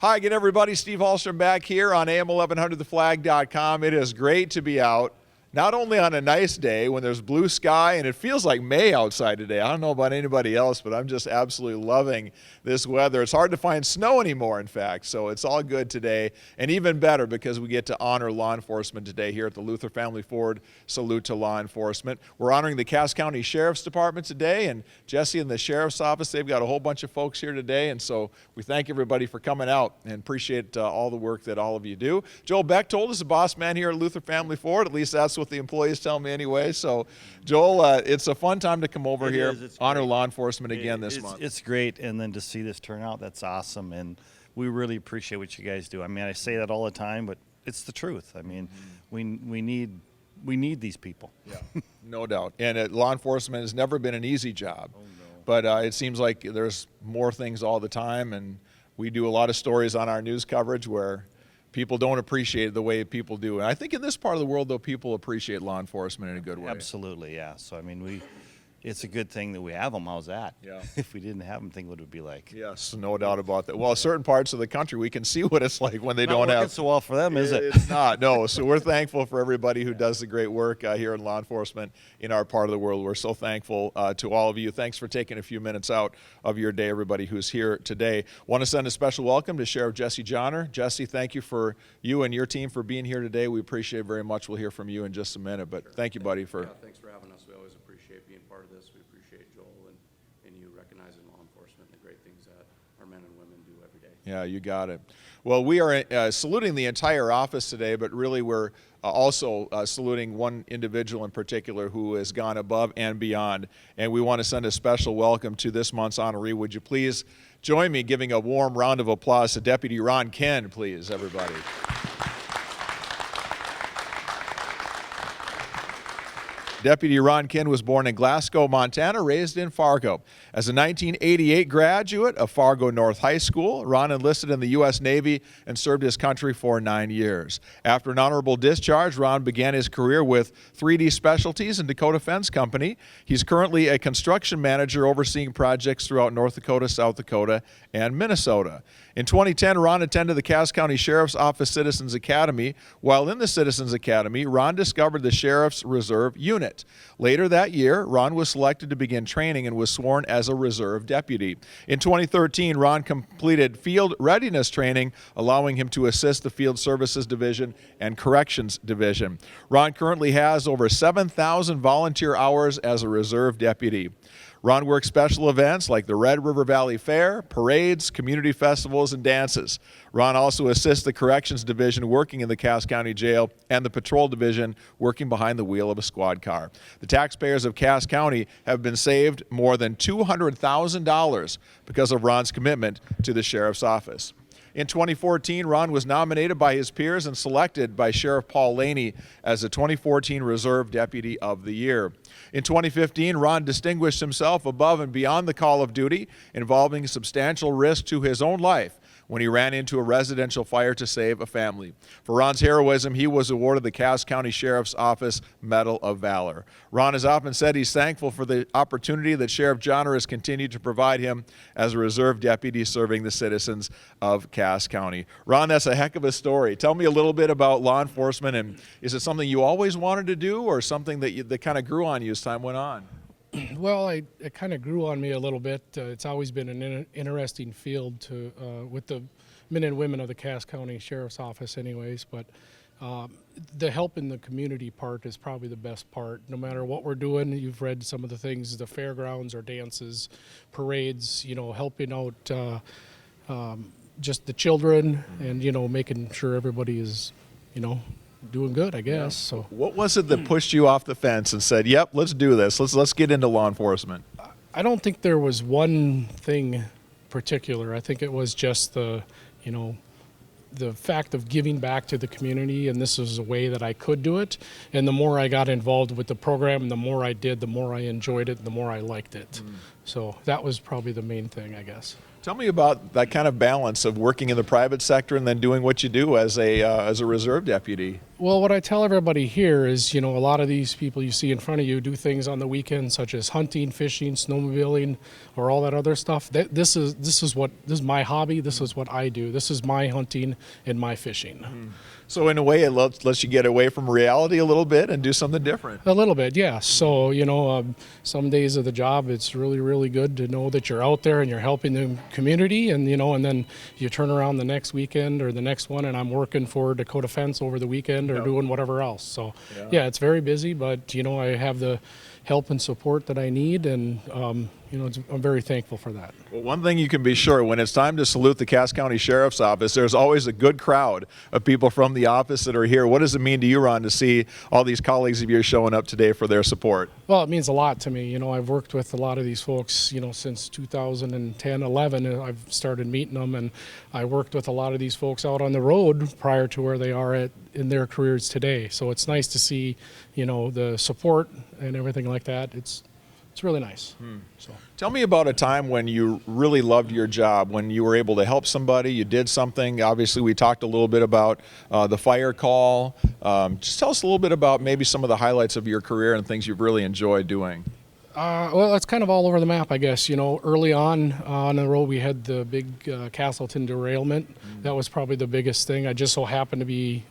Hi again, everybody. Steve Hallstrom back here on AM1100theflag.com. It is great to be out, not only on a nice day when there's blue sky and it feels like May outside today. I don't know about anybody else, but I'm just absolutely loving this weather. It's hard to find snow anymore, in fact, so it's all good today. And even better because we get to honor law enforcement today here at the Luther Family Ford Salute to Law Enforcement. We're honoring the Cass County Sheriff's Department today, and Jesse and the Sheriff's Office, they've got a whole bunch of folks here today, and so we thank everybody for coming out and appreciate all the work that all of you do. Joel Beck told us, the boss man here at Luther Family Ford, at least that's what the employees tell me anyway. So, Joel, it's a fun time to come over here, honor law enforcement again this month. It's great, and then to see this turnout, that's awesome, and we really appreciate what you guys do. I mean, I say that all the time, but it's the truth. I mean, we need these people. Yeah, no doubt. And law enforcement has never been an easy job. Oh, no. But it seems like there's more things all the time, and we do a lot of stories on our news coverage where people don't appreciate it the way people do. And I think in this part of the world, though, people appreciate law enforcement in a good way. Absolutely, yeah. So, I mean, it's a good thing that we have them. How's that? Yeah. If we didn't have them, think what it would be like. Yes, no doubt about that. Well, certain parts of the country, we can see what it's like when they don't Not have. working so well for them, is it? It's not, no. So we're thankful for everybody who does the great work here in law enforcement in our part of the world. We're so thankful to all of you. Thanks for taking a few minutes out of your day, everybody who's here today. Want to send a special welcome to Sheriff Jesse Jahner. Jesse, thank you for you and your team for being here today. We appreciate it very much. We'll hear from you in just a minute, but thank you, buddy, for. Yeah, thanks for having us. We always appreciate being part of this. We appreciate Joel and you recognizing law enforcement and the great things that our men and women do every day. Yeah, you got it. Well, we are saluting the entire office today, but really we're also saluting one individual in particular who has gone above and beyond, and we want to send a special welcome to this month's honoree. Would you please join me giving a warm round of applause to Deputy Ron Ken, please, everybody. Deputy Ron Ken was born in Glasgow, Montana, raised in Fargo. As a 1988 graduate of Fargo North High School, Ron enlisted in the U.S. Navy and served his country for 9 years. After an honorable discharge, Ron began his career with 3D Specialties and Dakota Fence Company. He's currently a construction manager overseeing projects throughout North Dakota, South Dakota, and Minnesota. In 2010, Ron attended the Cass County Sheriff's Office Citizens Academy. While in the Citizens Academy, Ron discovered the Sheriff's Reserve Unit. Later that year, Ron was selected to begin training and was sworn as a reserve deputy. In 2013, Ron completed field readiness training, allowing him to assist the Field Services Division and Corrections Division. Ron currently has over 7,000 volunteer hours as a reserve deputy. Ron works special events like the Red River Valley Fair, parades, community festivals, and dances. Ron also assists the Corrections Division working in the Cass County Jail and the Patrol Division working behind the wheel of a squad car. The taxpayers of Cass County have been saved more than $200,000 because of Ron's commitment to the Sheriff's Office. In 2014, Ron was nominated by his peers and selected by Sheriff Paul Laney as the 2014 Reserve Deputy of the Year. In 2015, Ron distinguished himself above and beyond the call of duty, involving substantial risk to his own life when he ran into a residential fire to save a family. For Ron's heroism, he was awarded the Cass County Sheriff's Office Medal of Valor. Ron has often said he's thankful for the opportunity that Sheriff Jahner has continued to provide him as a reserve deputy serving the citizens of Cass County. Ron, that's a heck of a story. Tell me a little bit about law enforcement, and is it something you always wanted to do or something that kind of grew on you as time went on? Well, it kind of grew on me a little bit. It's always been an interesting field with the men and women of the Cass County Sheriff's Office anyways, but the help in the community part is probably the best part. No matter what we're doing, you've read some of the things, the fairgrounds or dances, parades, helping out just the children and, making sure everybody is, doing good, I guess. So what was it that pushed you off the fence and said, yep, let's do this. Let's get into law enforcement? I don't think there was one thing particular. I think it was just the fact of giving back to the community, and this was a way that I could do it. And the more I got involved with the program, the more I did, the more I enjoyed it, the more I liked it. So that was probably the main thing, I guess. Tell me about that kind of balance of working in the private sector and then doing what you do as a reserve deputy. Well, what I tell everybody here is, a lot of these people you see in front of you do things on the weekend, such as hunting, fishing, snowmobiling, or all that other stuff. This is my hobby. This is what I do. This is my hunting and my fishing. So in a way, it lets you get away from reality a little bit and do something different. A little bit, yeah. So, some days of the job, it's really, really good to know that you're out there and you're helping the community. And, and then you turn around the next weekend or the next one, and I'm working for Dakota Fence over the weekend or doing whatever else. So, yeah, it's very busy, but, I have the help and support that I need. And, I'm very thankful for that. Well, one thing you can be sure, when it's time to salute the Cass County Sheriff's Office, there's always a good crowd of people from the office that are here. What does it mean to you, Ron, to see all these colleagues of yours showing up today for their support? Well, it means a lot to me. I've worked with a lot of these folks, since 2010, 11. I've started meeting them, and I worked with a lot of these folks out on the road prior to where they are in their careers today. So it's nice to see, the support and everything like that. It's really nice. So. Tell me about a time when you really loved your job, when you were able to help somebody, you did something. Obviously, we talked a little bit about the fire call. Just tell us a little bit about maybe some of the highlights of your career and things you've really enjoyed doing. Well, it's kind of all over the map, I guess. Early on the road, we had the big Castleton derailment. That was probably the biggest thing. I just so happened to be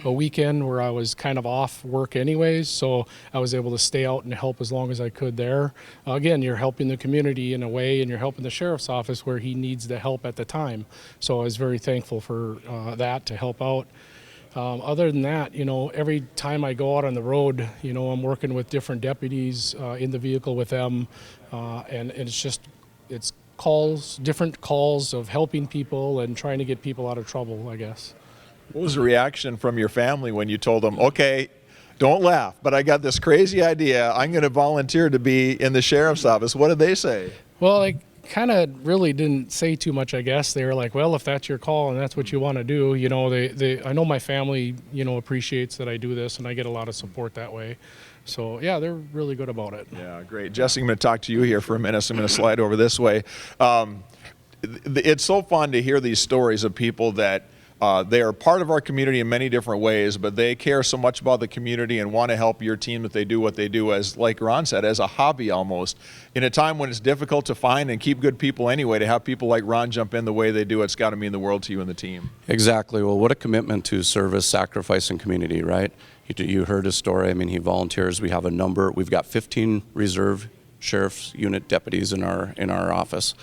a weekend where I was kind of off work anyways, so I was able to stay out and help as long as I could there. Again, you're helping the community in a way, and you're helping the sheriff's office where he needs the help at the time. So I was very thankful for that to help out. Other than that, every time I go out on the road, I'm working with different deputies in the vehicle with them, and it's different calls of helping people and trying to get people out of trouble, I guess. What was the reaction from your family when you told them, okay, don't laugh, but I got this crazy idea. I'm going to volunteer to be in the sheriff's office. What did they say? Well, they kind of really didn't say too much, I guess. They were like, well, if that's your call and that's what you want to do, I know my family, appreciates that I do this, and I get a lot of support that way. So, yeah, they're really good about it. Yeah, great. Jesse, I'm going to talk to you here for a minute, so I'm going to slide over this way. It's so fun to hear these stories of people that they are part of our community in many different ways, but they care so much about the community and want to help your team that they do what they do, as, like Ron said, as a hobby almost. In a time when it's difficult to find and keep good people anyway, to have people like Ron jump in the way they do, it's got to mean the world to you and the team. Exactly. Well, what a commitment to service, sacrifice, and community, right? You heard his story. I mean, he volunteers. We have a number. We've got 15 reserve sheriff's unit deputies in our office,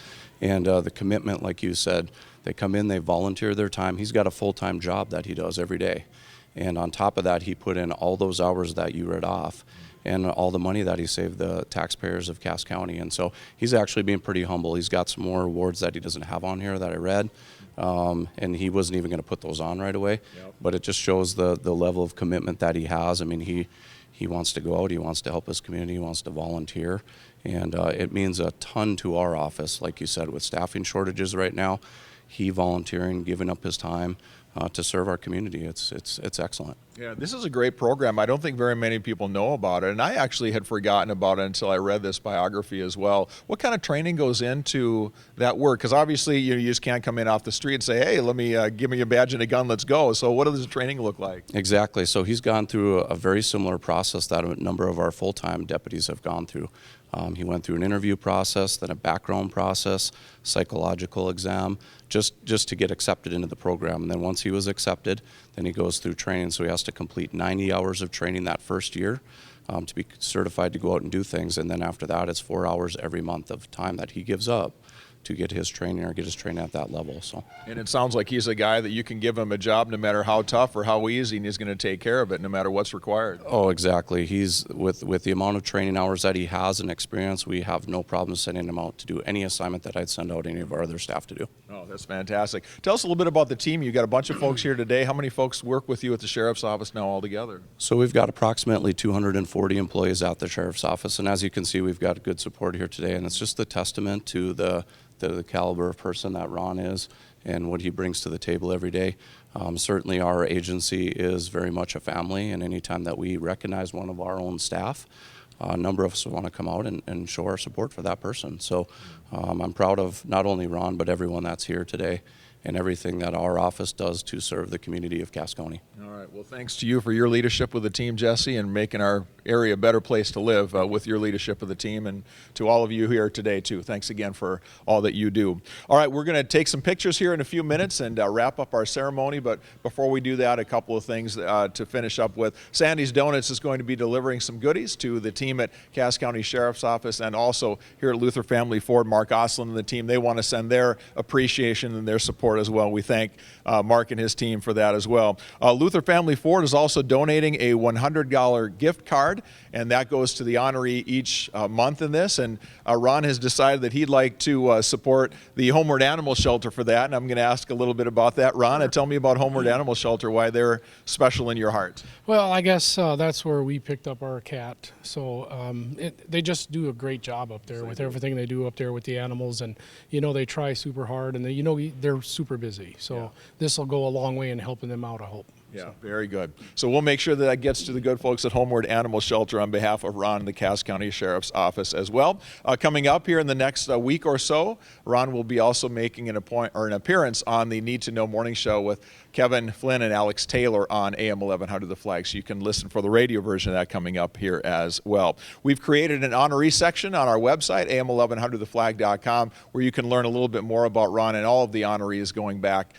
and the commitment, like you said. They come in, they volunteer their time. He's got a full-time job that he does every day. And on top of that, he put in all those hours that you read off and all the money that he saved the taxpayers of Cass County. And so he's actually being pretty humble. He's got some more awards that he doesn't have on here that I read. And he wasn't even going to put those on right away. Yep. But it just shows the level of commitment that he has. I mean, he wants to go out. He wants to help his community. He wants to volunteer. And it means a ton to our office, like you said, with staffing shortages right now. He volunteering, giving up his time to serve our community. It's excellent. Yeah, this is a great program. I don't think very many people know about it, and I actually had forgotten about it until I read this biography as well. What kind of training goes into that work? Because obviously you just can't come in off the street and say, hey, let me give me a badge and a gun, let's go. So what does the training look like? Exactly. So he's gone through a very similar process that a number of our full-time deputies have gone through. He went through an interview process, then a background process, psychological exam, just to get accepted into the program. And then once he was accepted, then he goes through training. So he has to complete 90 hours of training that first year to be certified to go out and do things. And then after that, it's 4 hours every month of time that he gives up to get his training or get his training at that level. So. And it sounds like he's a guy that you can give him a job no matter how tough or how easy, and he's going to take care of it no matter what's required. Oh, exactly. He's with the amount of training hours that he has and experience, we have no problem sending him out to do any assignment that I'd send out any of our other staff to do. Oh, that's fantastic. Tell us a little bit about the team. You got a bunch of folks here today. How many folks work with you at the sheriff's office now altogether? So we've got approximately 240 employees at the sheriff's office, and as you can see, we've got good support here today, and it's just a testament to the caliber of person that Ron is and what he brings to the table every day. Certainly our agency is very much a family, and anytime that we recognize one of our own staff, a number of us want to come out and show our support for that person. So I'm proud of not only Ron, but everyone that's here today. and everything that our office does to serve the community of Cass County. All right. Well, thanks to you for your leadership with the team, Jesse, and making our area a better place to live with your leadership of the team, and to all of you here today, too. Thanks again for all that you do. All right, we're going to take some pictures here in a few minutes and wrap up our ceremony, but before we do that, a couple of things to finish up with. Sandy's Donuts is going to be delivering some goodies to the team at Cass County Sheriff's Office, and also here at Luther Family Ford, Mark Oslin and the team. They want to send their appreciation and their support as well. We thank Mark and his team for that as well. Luther Family Ford is also donating a $100 gift card, and that goes to the honoree each month in this. And Ron has decided that he'd like to support the Homeward Animal Shelter for that, and I'm going to ask a little bit about that. Ron, tell me about Homeward Animal Shelter, why they're special in your heart. Well, I guess that's where we picked up our cat. So they just do a great job up there with everything they do up there with the animals, and they try super hard, and they're super busy. So this will go a long way in helping them out, I hope. Yeah, very good. So we'll make sure that gets to the good folks at Homeward Animal Shelter on behalf of Ron and the Cass County Sheriff's Office as well. Coming up here in the next week or so, Ron will be also making an appearance on the Need to Know Morning Show with Kevin Flynn and Alex Taylor on AM 1100 The Flag. So you can listen for the radio version of that coming up here as well. We've created an honoree section on our website, am1100theflag.com, where you can learn a little bit more about Ron and all of the honorees going back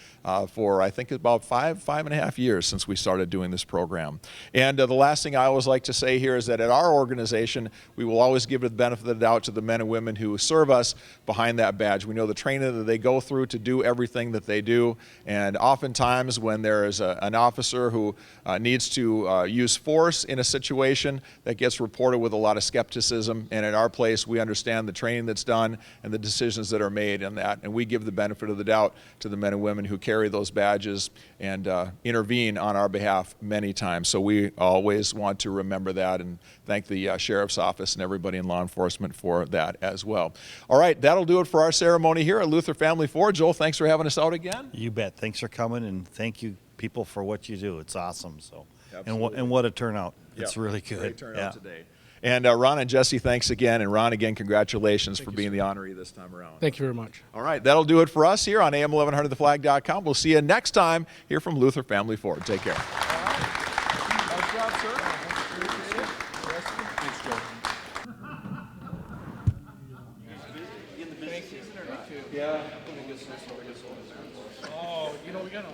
for, I think, about five and a half years since we started doing this program. And the last thing I always like to say here is that at our organization, we will always give the benefit of the doubt to the men and women who serve us behind that badge. We know the training that they go through to do everything that they do, and oftentimes when there is an officer who needs to use force in a situation, that gets reported with a lot of skepticism. And at our place, we understand the training that's done and the decisions that are made in that, and we give the benefit of the doubt to the men and women who carry those badges and intervene on our behalf many times. So we always want to remember that and thank the Sheriff's Office and everybody in law enforcement for that as well. All right, that'll do it for our ceremony here at Luther Family Ford. Joel, thanks for having us out again. You bet. Thanks for coming, and thank you people for what you do. It's awesome. So, Absolutely. and what a turnout. It's Yeah, really good. Great turnout today. And Ron and Jesse, thanks again. And Ron, again, congratulations for being the honoree this time around. Thank you very much. All right, that'll do it for us here on AM1100theflag.com. We'll see you next time here from Luther Family Ford. Take care. Nice job, sir. Thanks, Joe. Yeah. Oh, we got